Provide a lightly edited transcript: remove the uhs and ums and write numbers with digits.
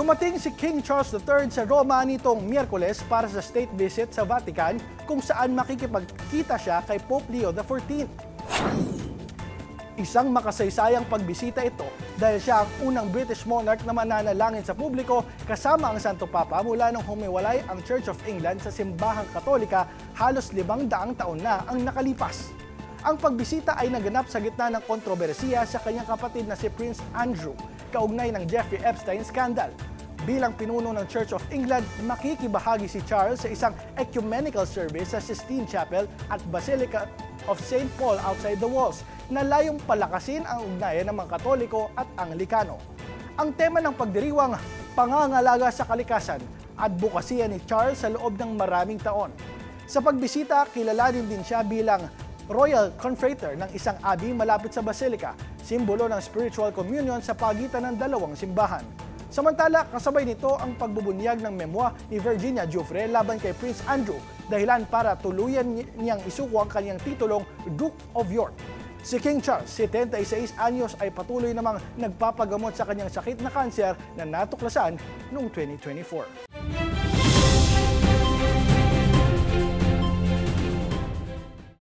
Dumating si King Charles III sa Roma nitong Miyerkules para sa state visit sa Vatican kung saan makikipagkita siya kay Pope Leo XIV. Isang makasaysayang pagbisita ito dahil siya ang unang British monarch na mananalangin sa publiko kasama ang Santo Papa mula nung humiwalay ang Church of England sa simbahang Katolika halos 500 taon na ang nakalipas. Ang pagbisita ay naganap sa gitna ng kontrobersiya sa kanyang kapatid na si Prince Andrew, kaugnay ng Jeffrey Epstein scandal. Bilang pinuno ng Church of England, makikibahagi si Charles sa isang ecumenical service sa Sistine Chapel at Basilica of St. Paul outside the walls na layong palakasin ang ugnayan ng mga Katoliko at Anglikano. Ang tema ng pagdiriwang, pangangalaga sa kalikasan, advokasya ni Charles sa loob ng maraming taon. Sa pagbisita, kilalanin din siya bilang Royal Confrater ng isang abbey malapit sa Basilica, simbolo ng spiritual communion sa pagitan ng dalawang simbahan. Samantala, kasabay nito ang pagbubunyag ng memwa ni Virginia Giuffre laban kay Prince Andrew, dahilan para tuluyan niyang isuko ang kanyang titulong Duke of York. Si King Charles, 76 anyos, ay patuloy namang nagpapagamot sa kanyang sakit na kanser na natuklasan noong 2024.